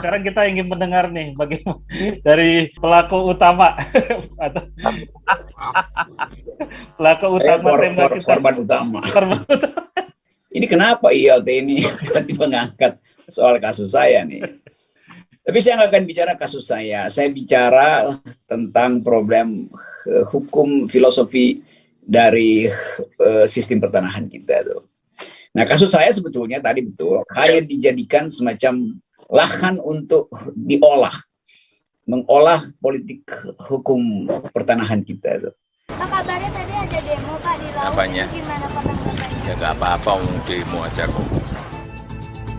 sekarang kita ingin mendengar nih bagaimana dari pelaku utama atau pelaku utama tembak kita. Korban utama. Ini kenapa ILT ini tiba-tiba ngangkat soal kasus saya nih? Tapi saya nggak akan bicara kasus saya bicara tentang problem hukum filosofi dari sistem pertanahan kita tuh. Nah, kasus saya sebetulnya tadi betul hanya dijadikan semacam lahan untuk mengolah politik hukum pertanahan kita tuh. Pak, kabarnya tadi ada demo Pak di Laut. Apanya? Gimana penanggapannya? Ya nggak apa-apa, demo aja kok.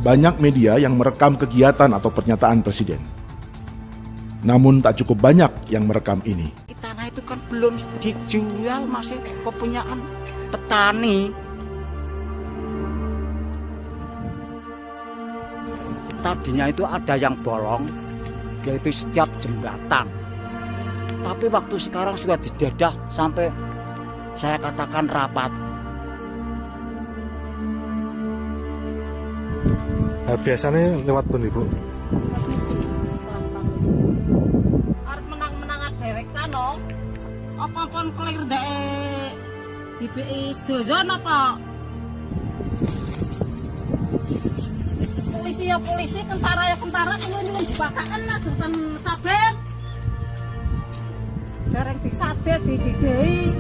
Banyak media yang merekam kegiatan atau pernyataan presiden. Namun tak cukup banyak yang merekam ini. Tanah itu kan belum dijual, masih kepunyaan petani. Tadinya itu ada yang bolong, yaitu setiap jembatan. Tapi waktu sekarang sudah didedah sampai saya katakan rapat. Biasanya lewat pun Ibu? Arep menang-menangan dhewek kan no. Apa-apa kelir dek DPI sedoyo napa? Polisi ya polisi, tentara ya tentara, nyuwun dibakakan lah dutan saben. Dereng disadet dididei.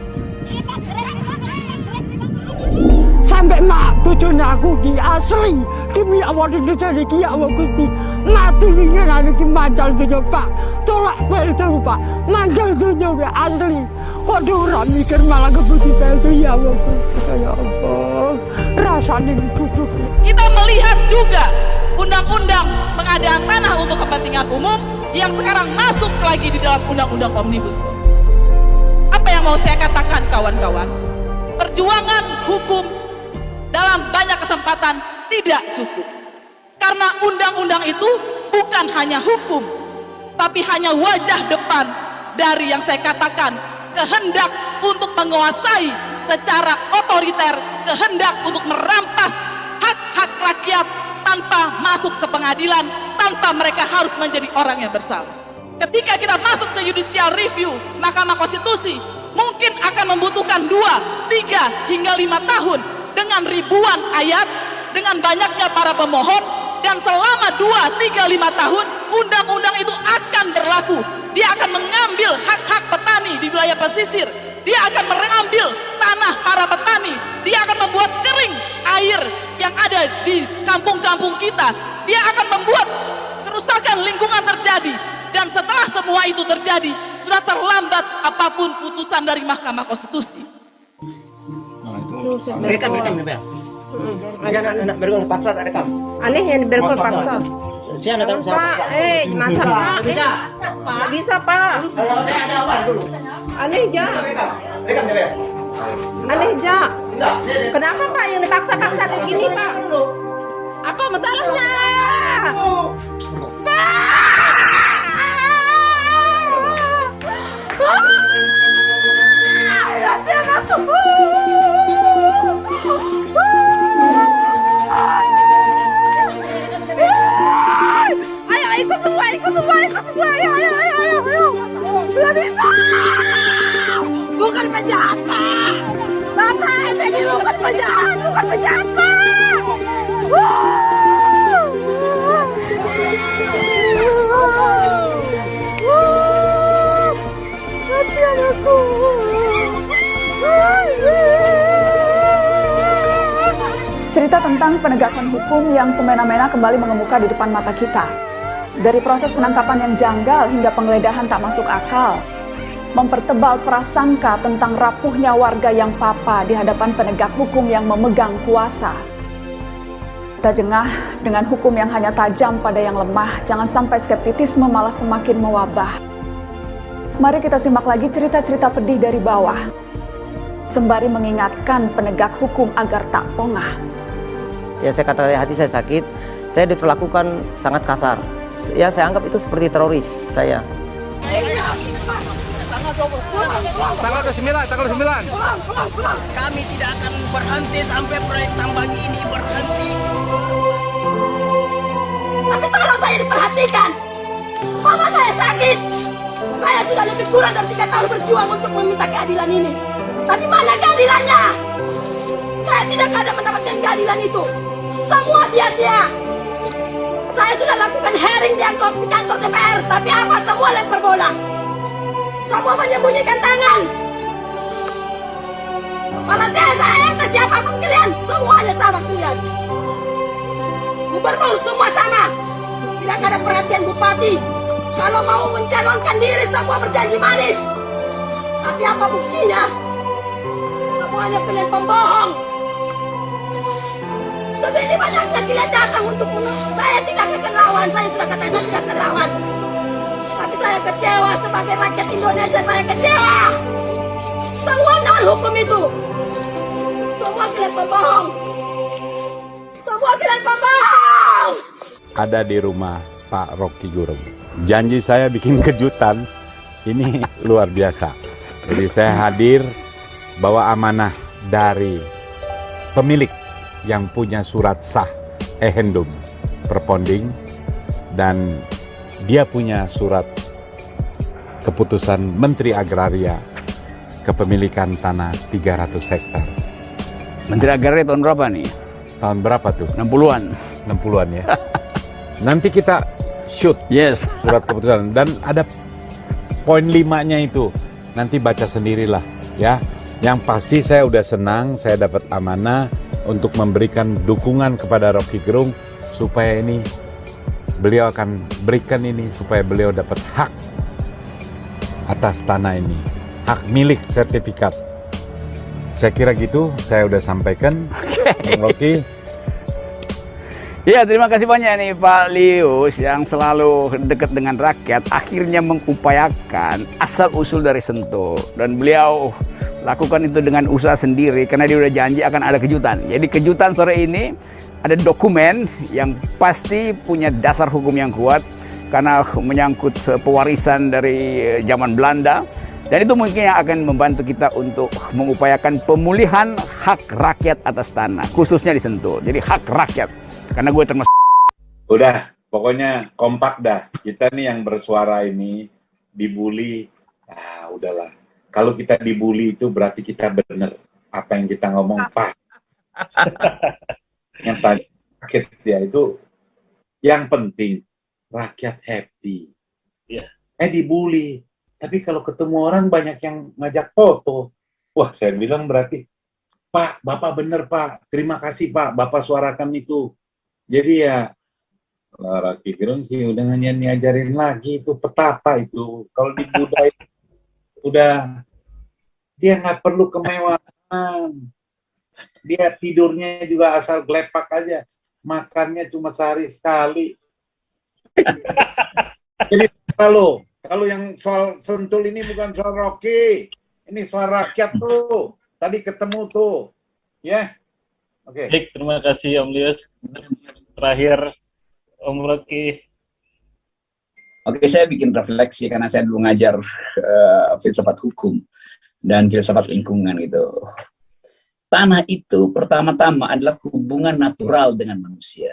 Sampai mak bojone aku ki asli demi awak Indonesia iki awak Gusti mati ingin ana ki mancal donya Pak tolak peltu Pak mancal donya ki asli kok ora mikir malah kebuti peltu ya awak Gusti ya Allah rasane duduk. Kita melihat juga undang-undang pengadaan tanah untuk kepentingan umum yang sekarang masuk lagi di dalam undang-undang Omnibus Law. Apa yang mau saya katakan kawan-kawan? Perjuangan hukum dalam banyak kesempatan tidak cukup. Karena undang-undang itu bukan hanya hukum, tapi hanya wajah depan dari yang saya katakan kehendak untuk menguasai secara otoriter, kehendak untuk merampas hak-hak rakyat tanpa masuk ke pengadilan, tanpa mereka harus menjadi orang yang bersalah. Ketika kita masuk ke judicial review Mahkamah Konstitusi, mungkin akan membutuhkan 2, 3, hingga 5 tahun dengan ribuan ayat, dengan banyaknya para pemohon, dan selama 2, 3, 5 tahun undang-undang itu akan berlaku. Dia akan mengambil hak-hak petani di wilayah pesisir, dia akan mengambil tanah para petani, dia akan membuat kering air yang ada di kampung-kampung kita, dia akan membuat kerusakan lingkungan terjadi. Dan setelah semua itu terjadi, sudah terlambat apapun putusan dari Mahkamah Konstitusi. Rekam. Anak bergol paksa tak rekam. Aneh yang bergol paksa. Saya nak tahu Pak, masa Pak? Bisa Pak. Ada awal dulu. Aneh ja. Rekam dia. Aneh ja. Kenapa Pak yang dipaksa-paksa begini Pak? Apa masalahnya? Pak! Ayo ikut semua, ayo. Belum bisa. Bukan penjahat Pak. Bapak ini bukan penjahat Pak. Cerita tentang penegakan hukum yang semena-mena kembali mengemuka di depan mata kita. Dari proses penangkapan yang janggal hingga penggeledahan tak masuk akal, mempertebal prasangka tentang rapuhnya warga yang papa di hadapan penegak hukum yang memegang kuasa. Kita jengah dengan hukum yang hanya tajam pada yang lemah, jangan sampai skeptisisme malah semakin mewabah. Mari kita simak lagi cerita-cerita pedih dari bawah, sembari mengingatkan penegak hukum agar tak pongah. Ya saya kata hati saya sakit, saya diperlakukan sangat kasar. Ya saya anggap itu seperti teroris saya. Tanggal 9. Kami tidak akan berhenti sampai proyek tambang ini berhenti. Tapi tolong saya diperhatikan. Mama saya sakit. Saya sudah lebih kurang dari 3 tahun berjuang untuk meminta keadilan ini. Tapi mana keadilannya? Saya tidak ada mendapatkan keadilan itu. Semua sia-sia. Saya sudah lakukan hearing di kantor DPR, tapi apa? Semua lempar bola. Semua menyembunyikan tangan. Nanti saya RT siapapun kalian, semuanya sama kalian. Gubernur semua sama. Tidak ada perhatian bupati. Kalau mau mencalonkan diri semua berjanji manis. Tapi apa buktinya? Semuanya kalian pembohong. Segini banyaknya kalian datang untuk saya tidak akan lawan. Saya sudah katakan saya tidak akan lawan. Tapi saya kecewa sebagai rakyat Indonesia. Saya kecewa. Semua dengan hukum itu. Semua kalian pembohong. Semua kalian pembohong. Ada di rumah Pak Rocky Gerung. Janji saya bikin kejutan. Ini luar biasa. Jadi saya hadir bawa amanah dari pemilik yang punya surat sah ehendum perponding, dan dia punya surat keputusan Menteri Agraria kepemilikan tanah 300 hektar. Menteri Agraria tahun berapa nih? Tahun berapa tuh? 60-an. 60-an ya. Nanti kita shoot surat keputusan, dan ada poin 5-nya itu. Nanti baca sendirilah ya. Yang pasti saya udah senang saya dapat amanah untuk memberikan dukungan kepada Rocky Gerung supaya ini beliau akan berikan ini supaya beliau dapat hak atas tanah ini, hak milik sertifikat. Saya kira gitu, saya udah sampaikan. Bang Rocky. Ya, terima kasih banyak nih Pak Lius yang selalu dekat dengan rakyat, akhirnya mengupayakan asal-usul dari Sentul. Dan beliau lakukan itu dengan usaha sendiri karena dia udah janji akan ada kejutan. Jadi kejutan sore ini ada dokumen yang pasti punya dasar hukum yang kuat karena menyangkut pewarisan dari zaman Belanda. Dan itu mungkin yang akan membantu kita untuk mengupayakan pemulihan hak rakyat atas tanah, khususnya di Sentul. Jadi hak rakyat. Karena gue termasuk. Udah, pokoknya kompak dah. Kita nih yang bersuara ini dibully. Ah, udahlah. Kalau kita dibully itu berarti kita benar. Apa yang kita ngomong pas. Yang tadi sakit ya itu. Yang penting rakyat happy. Dibully. Tapi kalau ketemu orang banyak yang ngajak foto. Wah, saya bilang berarti, Pak, Bapak benar Pak. Terima kasih Pak, Bapak suarakan itu. Jadi ya, Rocky Gerung sih udah ngajarin lagi itu petapa itu. Kalau di budaya udah dia nggak perlu kemewahan. Dia tidurnya juga asal gelepak aja. Makannya cuma sehari sekali. Jadi kalau yang soal Sentul ini bukan soal Rocky. Ini soal rakyat tuh. Tadi ketemu tuh. Ya. Oke. Baik, terima kasih Om Lius. Terakhir, Om Rocky. Oke, saya bikin refleksi karena saya dulu ngajar filsafat hukum dan filsafat lingkungan gitu. Tanah itu pertama-tama adalah hubungan natural dengan manusia.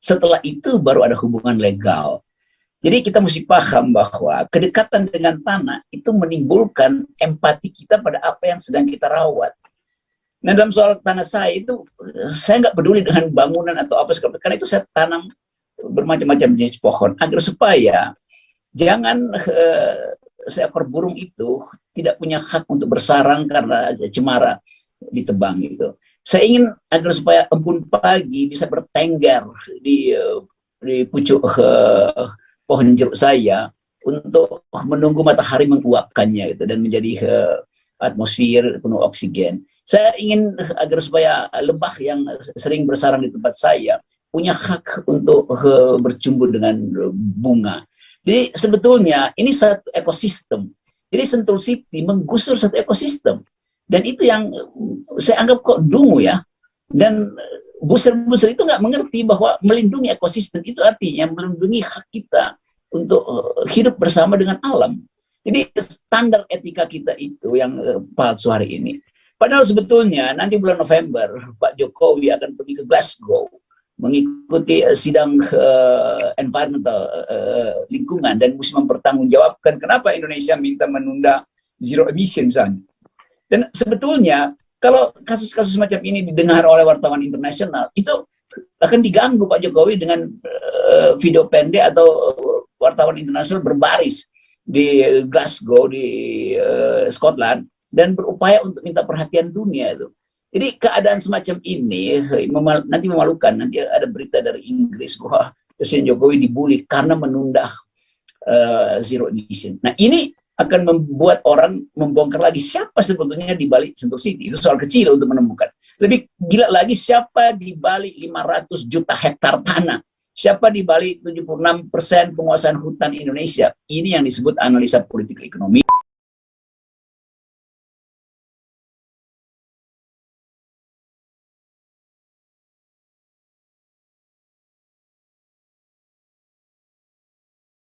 Setelah itu baru ada hubungan legal. Jadi kita mesti paham bahwa kedekatan dengan tanah itu menimbulkan empati kita pada apa yang sedang kita rawat. Nah, dalam soal tanah saya itu, saya nggak peduli dengan bangunan atau apa segala, karena itu saya tanam bermacam-macam jenis pohon agar supaya jangan seekor burung itu tidak punya hak untuk bersarang karena cemara ditebang gitu. Saya ingin agar supaya embun pagi bisa bertengger di pucuk pohon jeruk saya untuk menunggu matahari menguapkannya gitu dan menjadi atmosfer penuh oksigen. Saya ingin agar supaya lebah yang sering bersarang di tempat saya punya hak untuk bercumbu dengan bunga. Jadi sebetulnya ini satu ekosistem. Jadi Sentul City menggusur satu ekosistem. Dan itu yang saya anggap kok dungu ya. Dan buser-buser itu nggak mengerti bahwa melindungi ekosistem itu artinya melindungi hak kita untuk hidup bersama dengan alam. Jadi standar etika kita itu yang palsu hari ini. Padahal sebetulnya nanti bulan November Pak Jokowi akan pergi ke Glasgow mengikuti sidang environmental lingkungan dan mesti mempertanggungjawabkan kenapa Indonesia minta menunda zero emission misalnya. Dan sebetulnya kalau kasus-kasus macam ini didengar oleh wartawan internasional, itu akan diganggu Pak Jokowi dengan video pendek atau wartawan internasional berbaris di Glasgow di Scotland dan berupaya untuk minta perhatian dunia itu. Jadi keadaan semacam ini nanti memalukan. Nanti ada berita dari Inggris bahwa Presiden Jokowi dibully karena menunda zero emission. Nah ini akan membuat orang membongkar lagi siapa sebetulnya di balik Sentul City. Itu soal kecil untuk menemukan. Lebih gila lagi siapa di balik 500 juta hektar tanah. Siapa di balik 76% penguasaan hutan Indonesia. Ini yang disebut analisa politik ekonomi.